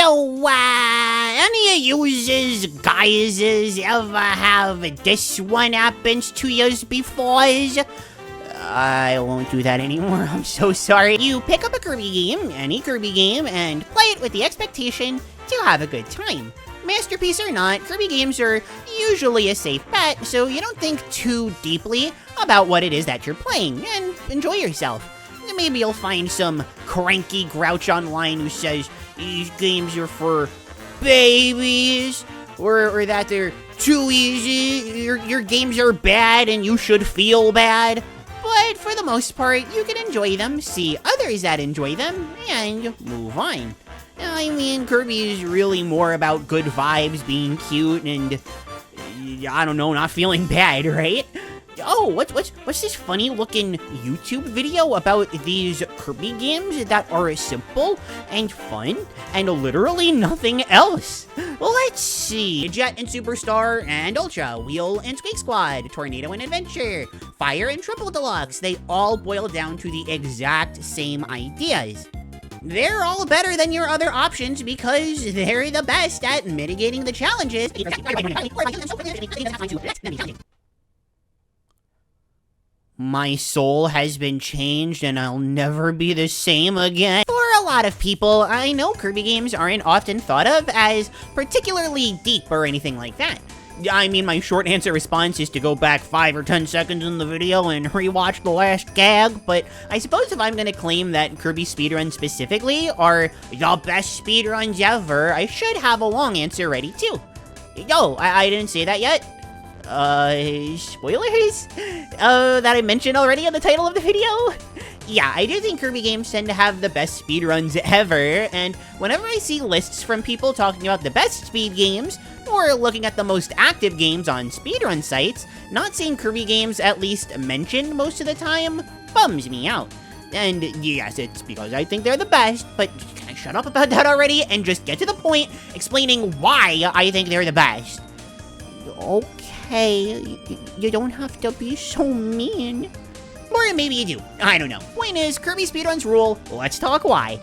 So, any of yous guys ever have this one happens to yous before? I won't do that anymore, I'm so sorry. You pick up a Kirby game, any Kirby game, and play it with the expectation to have a good time. Masterpiece or not, Kirby games are usually a safe bet, so you don't think too deeply about what it is that you're playing, and enjoy yourself. Maybe you'll find some cranky grouch online who says these games are for babies, or that they're too easy, your games are bad and you should feel bad. But for the most part, you can enjoy them, see others that enjoy them, and move on. I mean, Kirby is really more about good vibes, being cute, and, I don't know, not feeling bad, right? Oh, what's this funny looking YouTube video about these Kirby games that are simple and fun and literally nothing else? Let's see. Jet and Superstar and Ultra, Wheel and Squeak Squad, Tornado and Adventure, Fire and Triple Deluxe, they all boil down to the exact same ideas. They're all better than your other options because they're the best at mitigating the challenges. My soul has been changed and I'll never be the same again. For a lot of people, I know Kirby games aren't often thought of as particularly deep or anything like that. I mean, my short answer response is to go back 5 or 10 seconds in the video and rewatch the last gag, but I suppose if I'm gonna claim that Kirby speedruns specifically are the best speedruns ever, I should have a long answer ready too. Oh, I didn't say that yet. Spoilers? That I mentioned already in the title of the video? Yeah, I do think Kirby games tend to have the best speedruns ever, and whenever I see lists from people talking about the best speed games, or looking at the most active games on speedrun sites, not seeing Kirby games at least mentioned most of the time bums me out. And yes, it's because I think they're the best, but can I shut up about that already and just get to the point explaining why I think they're the best? Okay, you don't have to be so mean. Or maybe you do, I don't know. Point is, Kirby speedruns rule, let's talk why.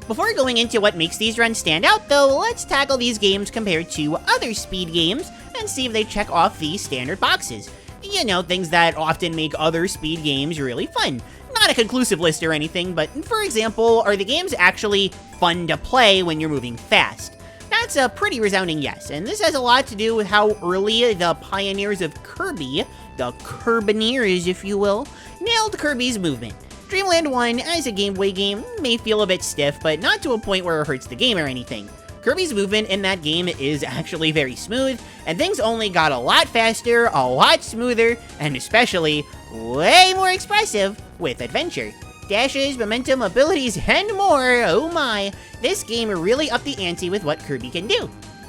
Before going into what makes these runs stand out though, let's tackle these games compared to other speed games and see if they check off these standard boxes. You know, things that often make other speed games really fun. Not a conclusive list or anything, but for example, are the games actually fun to play when you're moving fast? That's a pretty resounding yes, and this has a lot to do with how early the pioneers of Kirby, the Kirbineers if you will, nailed Kirby's movement. Dreamland 1, as a Game Boy game, may feel a bit stiff, but not to a point where it hurts the game or anything. Kirby's movement in that game is actually very smooth, and things only got a lot faster, a lot smoother, and especially way more expressive with Adventure. Dashes, momentum, abilities, and more, oh my, this game really upped the ante with what Kirby can do.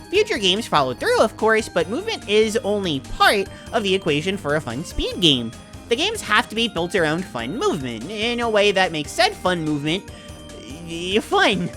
Future games followed through, of course, but movement is only part of the equation for a fun speed game. The games have to be built around fun movement, in a way that makes said fun movement fun.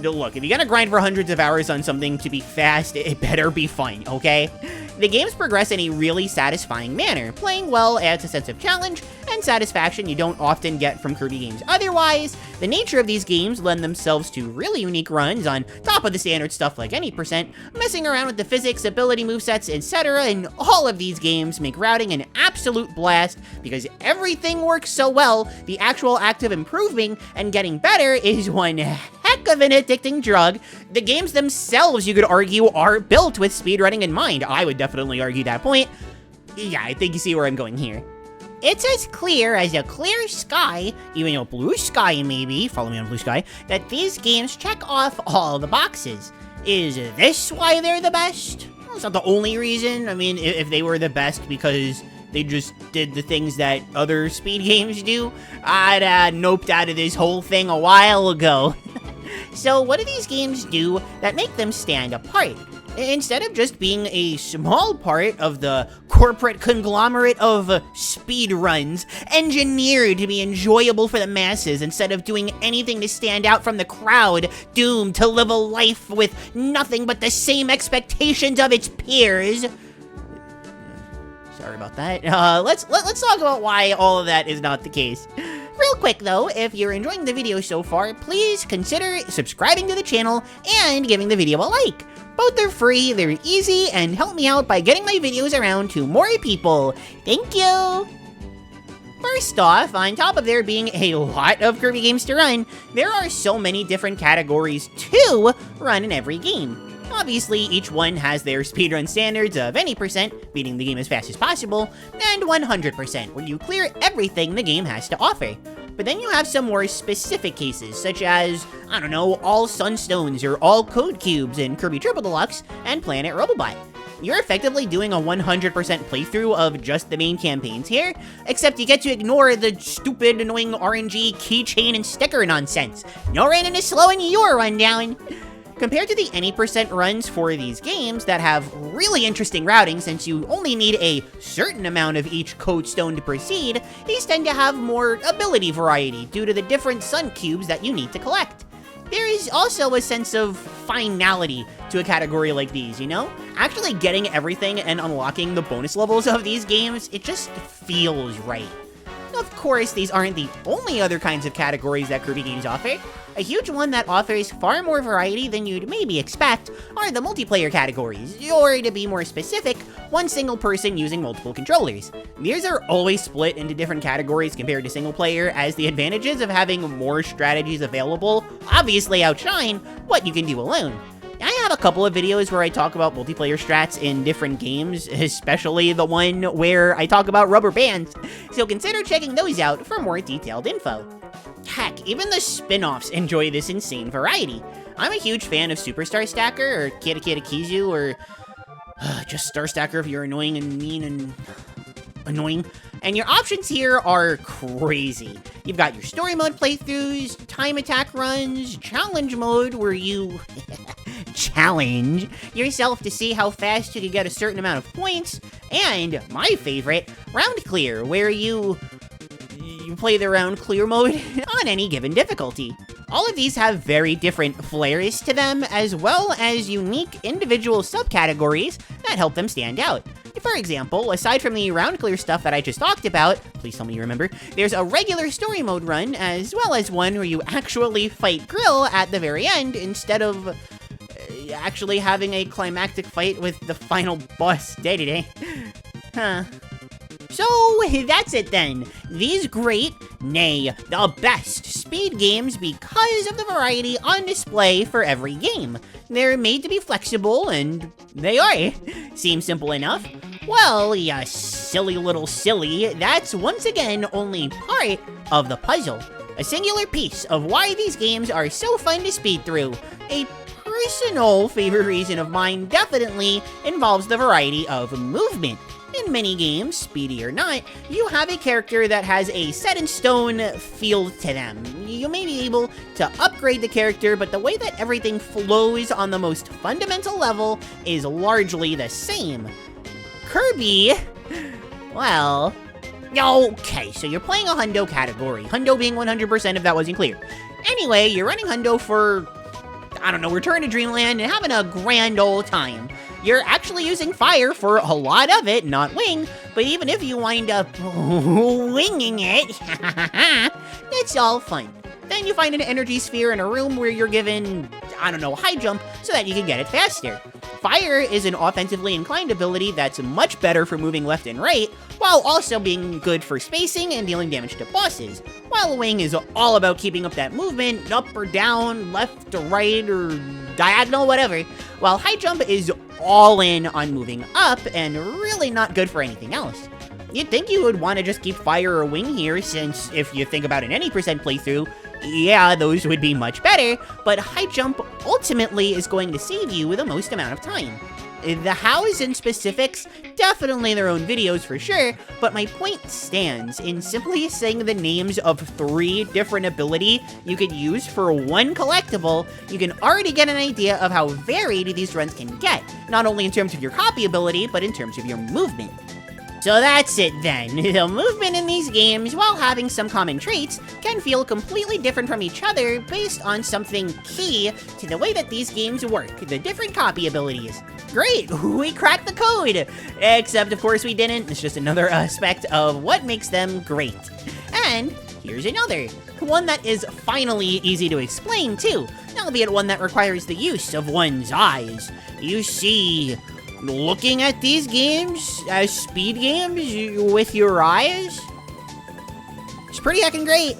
Look, if you're gonna grind for hundreds of hours on something to be fast, it better be fun, okay? The games progress in a really satisfying manner. Playing well adds a sense of challenge and satisfaction you don't often get from Kirby games otherwise. The nature of these games lend themselves to really unique runs on top of the standard stuff like any percent, messing around with the physics, ability movesets, etc., and all of these games make routing an absolute blast because everything works so well, the actual act of improving and getting better is one heck of an addicting drug. The games themselves, you could argue, are built with speedrunning in mind. I would definitely argue that point. Yeah, I think you see where I'm going here. It's as clear as a clear sky, even a blue sky maybe, follow me on blue sky, that these games check off all the boxes. Is this why they're the best? Well, it's not the only reason. I mean, if they were the best because they just did the things that other speed games do, I'd noped out of this whole thing a while ago. So what do these games do that make them stand apart? Instead of just being a small part of the corporate conglomerate of speedruns, engineered to be enjoyable for the masses instead of doing anything to stand out from the crowd, doomed to live a life with nothing but the same expectations of its peers. Sorry about that. Let's talk about why all of that is not the case. Real quick though, if you're enjoying the video so far, please consider subscribing to the channel and giving the video a like. Both are free, they're easy, and help me out by getting my videos around to more people. Thank you! First off, on top of there being a lot of Kirby games to run, there are so many different categories to run in every game. Obviously, each one has their speedrun standards of any percent, beating the game as fast as possible, and 100%, where you clear everything the game has to offer. But then you have some more specific cases, such as, I don't know, all Sunstones or all Code Cubes in Kirby Triple Deluxe and Planet Robobot. You're effectively doing a 100% playthrough of just the main campaigns here, except you get to ignore the stupid, annoying RNG, keychain, and sticker nonsense. No reason to slowing your run down. Compared to the any percent runs for these games that have really interesting routing since you only need a certain amount of each code stone to proceed, these tend to have more ability variety due to the different sun cubes that you need to collect. There is also a sense of finality to a category like these, you know? Actually getting everything and unlocking the bonus levels of these games, it just feels right. Of course, these aren't the only other kinds of categories that Kirby games offer. A huge one that offers far more variety than you'd maybe expect are the multiplayer categories, or to be more specific, one single person using multiple controllers. These are always split into different categories compared to single player, as the advantages of having more strategies available obviously outshine what you can do alone. I have a couple of videos where I talk about multiplayer strats in different games, especially the one where I talk about rubber bands, so consider checking those out for more detailed info. Heck, even the spin-offs enjoy this insane variety. I'm a huge fan of Superstar Stacker, or Kata Kata Kizu, or just Star Stacker if you're annoying and mean and annoying. And your options here are crazy. You've got your story mode playthroughs, time attack runs, challenge mode where you challenge yourself to see how fast you can get a certain amount of points, and my favorite, round clear, where you play the round clear mode on any given difficulty. All of these have very different flares to them, as well as unique individual subcategories that help them stand out. For example, aside from the round clear stuff that I just talked about, please tell me you remember, there's a regular story mode run, as well as one where you actually fight Grill at the very end, instead of actually having a climactic fight with the final boss day-to-day. Huh. So, that's it then. These great, nay, the best speed games because of the variety on display for every game. They're made to be flexible, and they are. Seems simple enough? Well, ya silly little silly, that's once again only part of the puzzle. A singular piece of why these games are so fun to speed through. A personal favorite reason of mine definitely involves the variety of movement. In many games, speedy or not, you have a character that has a set-in-stone feel to them. You may be able to upgrade the character, but the way that everything flows on the most fundamental level is largely the same. Kirby, well, okay, so you're playing a hundo category. Hundo being 100% if that wasn't clear. Anyway, you're running hundo for, I don't know, Return to Dreamland and having a grand old time. You're actually using fire for a lot of it, not wing, but even if you wind up winging it, it's all fun. Then you find an energy sphere in a room where you're given, I don't know, high jump so that you can get it faster. Fire is an offensively inclined ability that's much better for moving left and right, while also being good for spacing and dealing damage to bosses. While wing is all about keeping up that movement, up or down, left to right, or diagonal, whatever, while high jump is all in on moving up and really not good for anything else. You'd think you would want to just keep fire or wing here, since if you think about an any percent playthrough, yeah, those would be much better, but high jump ultimately is going to save you the most amount of time. The hows and specifics, definitely their own videos for sure, but my point stands in simply saying the names of 3 different ability you could use for one collectible. You can already get an idea of how varied these runs can get, not only in terms of your copy ability, but in terms of your movement. So that's it then. The movement in these games, while having some common traits, can feel completely different from each other based on something key to the way that these games work, the different copy abilities. Great, we cracked the code! Except, of course, we didn't. It's just another aspect of what makes them great. And Here's another, one that is finally easy to explain too, albeit one that requires the use of one's eyes. You see, looking at these games as speed games with your eyes, it's pretty heckin' great.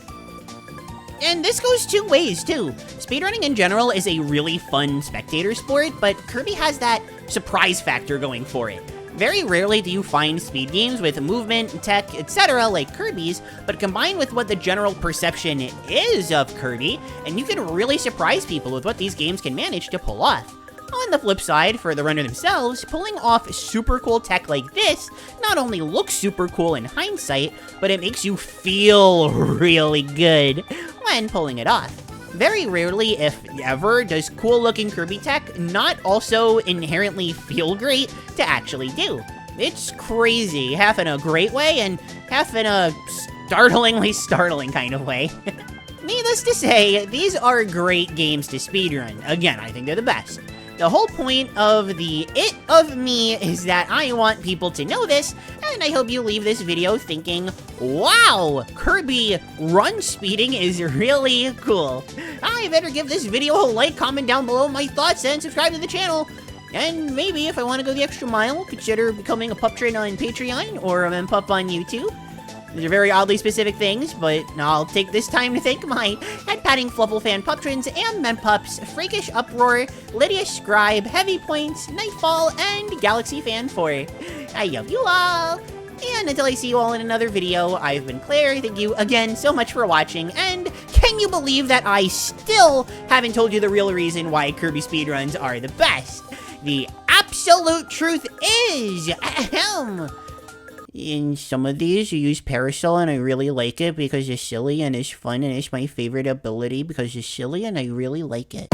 And this goes two ways too. Speedrunning in general is a really fun spectator sport, but Kirby has that surprise factor going for it. Very rarely do you find speed games with movement, tech, etc. like Kirby's, but combined with what the general perception is of Kirby, and you can really surprise people with what these games can manage to pull off. On the flip side, for the runner themselves, pulling off super cool tech like this not only looks super cool in hindsight, but it makes you feel really good when pulling it off. Very rarely, if ever, does cool looking Kirby tech not also inherently feel great to actually do. It's crazy, half in a great way and half in a startlingly startling kind of way. Needless to say, these are great games to speedrun. Again, I think they're the best. The whole point of the it of me is that I want people to know this, and I hope you leave this video thinking, wow, Kirby run speeding is really cool. I better give this video a like, comment down below my thoughts, and subscribe to the channel. And maybe if I want to go the extra mile, consider becoming a pup trainer on Patreon or a mempup on YouTube. These are very oddly specific things, but I'll take this time to thank my head-patting Fluffle fan puptrons and mempups, Freakish Uproar, Lydia Scribe, Heavy Points, Nightfall, and Galaxy Fan 4. I love you all! And until I see you all in another video, I've been Klaire. Thank you again so much for watching, and can you believe that I still haven't told you the real reason why Kirby speedruns are the best? The absolute truth is, ahem, in some of these, you use Parasol, and I really like it because it's silly and it's fun, and it's my favorite ability because it's silly and I really like it.